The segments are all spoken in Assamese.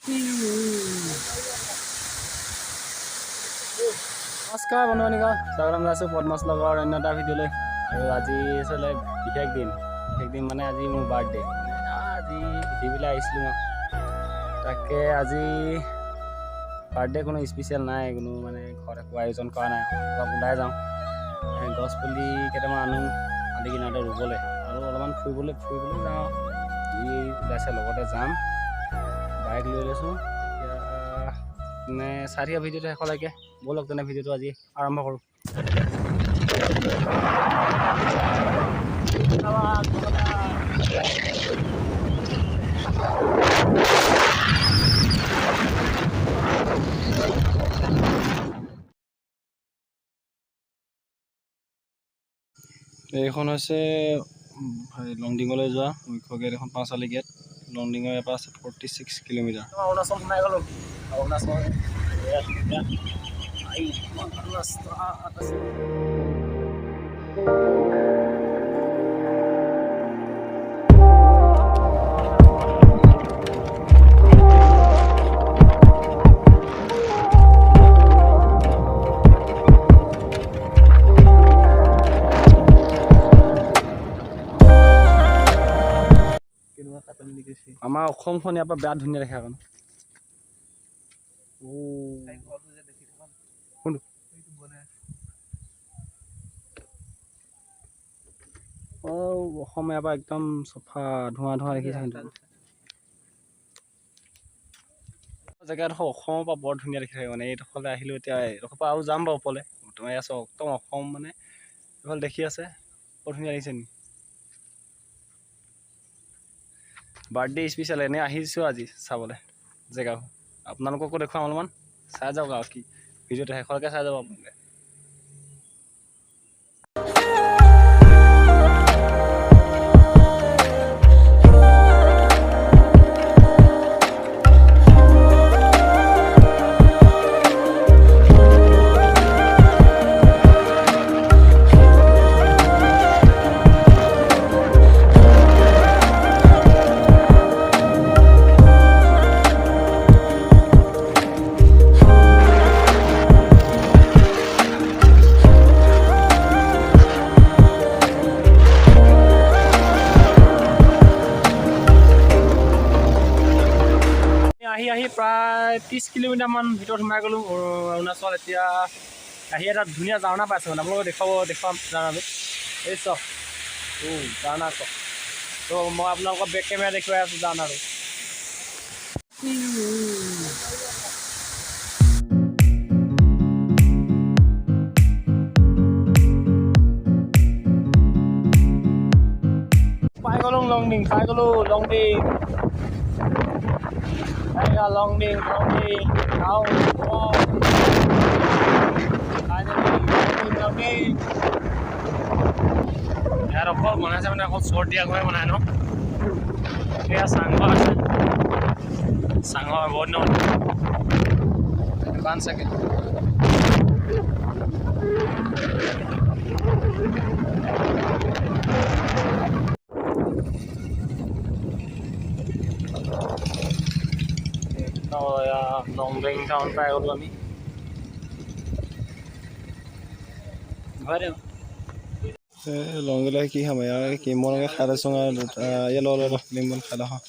নমস্কাৰ বন্ধুবান্ধৱ, স্বাগতম জনাইছোঁ পদ্মাছ লগৰ অন্য এটা ভিডিঅ'লৈ। আৰু আজি আচলতে বিশেষ দিন মানে আজি মোৰ বাৰ্থডে। আজি উঠি পেলাই আহিছিলোঁ মই, তাকে আজি বাৰ্থডে কোনো স্পেচিয়েল নাই, কোনো মানে ঘৰত একো আয়োজন কৰা নাই। অলপ ওলাই যাওঁ, গছ পুলি কেইটামান আনো আদি কিনাৰতে ৰুবলৈ, আৰু অলপমান ফুৰিবলৈ যাওঁ। যি ওলাইছে লগতে যাম, বাইক লৈ লৈছোঁ। এতিয়া চাই থকা ভিডিঅ'টো শেষলৈকে ব'লক তেনে ভিডিঅ'টো আজি আৰম্ভ কৰোঁ। এইখন হৈছে লংডিঙলৈ যোৱা মুখ্য গেট, এখন 5 আলি গেট। লংডিঙৰ ইয়াৰ পৰা আছে 46 কিলোমিটাৰ। অৰুণাচল সোমাই গ'লোঁ। অৰুণাচল আমাৰ অসমখন ইয়াৰ পৰা বিৰাট ধুনীয়া দেখে আকৌ। অসম ইয়াৰ পৰা একদম চফা ধোঁৱা দেখিছে কিন্তু। জেগাডোখৰ অসমৰ পৰা বৰ ধুনীয়া দেখি থাকে মানে। এইডোখৰলৈ আহিলোঁ, এতিয়া এইডোখৰ পৰা আৰু যাম বাৰু ওপৰলৈ। তোমাৰ আছোঁ একদম অসম মানে এইফালে দেখি আছে, বৰ ধুনীয়া লাগিছে নি। বাৰ্থডে স্পেচিয়েল এনেই আহিছোঁ আজি চাবলৈ জেগাবোৰ। আপোনালোককো দেখুৱাম অলপমান, চাই যাওক আৰু কি ভিডিঅ'টো শেষলৈকে চাই যাব আপোনালোকে। আহি প্ৰায় 30 কিলোমিটাৰমান ভিতৰত সোমাই গ'লোঁ অৰুণাচল। এতিয়া আহি এটা ধুনীয়া ঝাৰণা পাইছোঁ মানে, আপোনালোকে দেখুৱাম ঝাৰণাটো। এই চক ঝাৰণা চক। ত' মই আপোনালোকক বেক কেমেৰা দেখুৱাই আছোঁ ঝাৰণাটো। পাই গ'লোঁ লংডিং। Longding now. ইয়াত অকল বনাইছে মানে অকল চৰ্ট দিয়া ঘৰে বনাই ন। এয়া চাংঘৰ আছে, চাংঘৰ বহুত দিনত দোকান চাগে। লংডিং টাউন পাই গ'লোঁ আমি। লংডিংলৈ কি খাম ইয়াৰ, কিমনকে খাই লৈছোঁ আৰু ইয়ে ল লিমন খাই লওঁ।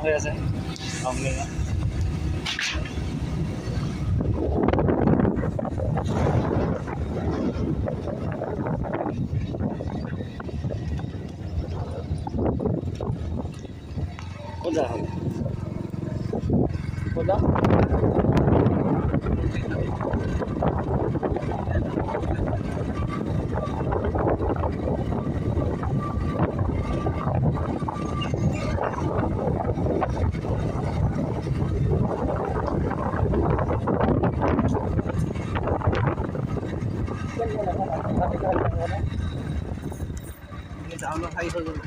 হৈ আছে ক'ত যা হ'ল ক'ত যা চাউলৰ খাই হৈ গ'ল।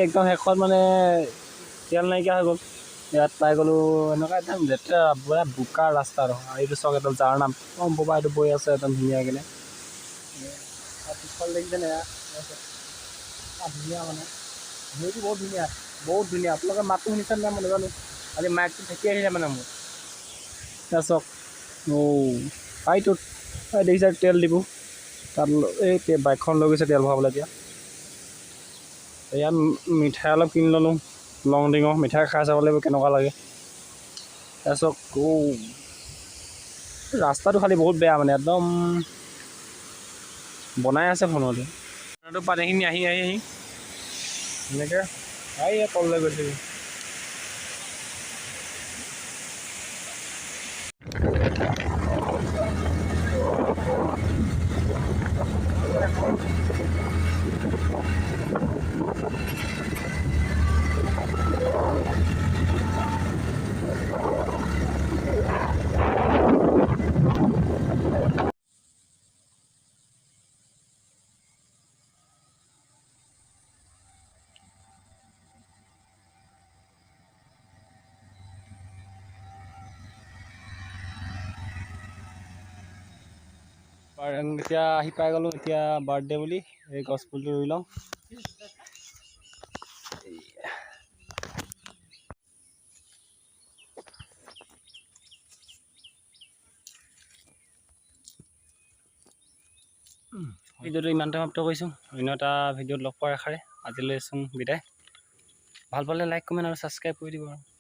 একদম শেষত মানে তেল নাইকিয়া হৈ গ'ল। ইয়াত পাই গ'লোঁ এনেকুৱা একদম লেতেৰা পুৰা বোকা ৰাস্তা আৰু এইটো চক এডাল যাৰ নাম পম্পা এইটো বৈ আছে একদম ধুনীয়াকৈ পিছফাল দেখিছেনে ধুনীয়া মানে ভিউটো বহুত ধুনীয়া আপোনালোকে মাতটো শুনিছেনে নাই মই নাজানো আজি মাইকটো থাকি আহিলে মানে মোৰ এতিয়া চক এইটোত দেখিছে তেল ডিপু তাত এই বাইকখন লৈ গৈছে তেল ভৰাবলৈ এতিয়া ইয়াত মিঠাই অলপ কিনি ল'লোঁ লং ডিঙৰ মিঠাই খাই চাব লাগিব কেনেকুৱা লাগে তাৰপিছত ৰাস্তাটো খালি বহুত বেয়া মানে একদম বনাই আছে ফোনতে পানীখিনি আহি এনেকৈ তললৈ গৈছে এতিয়া আহি পাই গ'লোঁ এতিয়া বাৰ্থডে বুলি এই গছপুলিটো ৰুই লওঁ ভিডিঅ'টো ইমানতে সমাপ্ত কৰিছোঁ অন্য এটা ভিডিঅ'ত লগ পোৱাৰ আশাৰে আজিলৈ চোন বিদায় ভাল পালে লাইক কমেণ্ট আৰু ছাবস্ক্ৰাইব কৰি দিব আৰু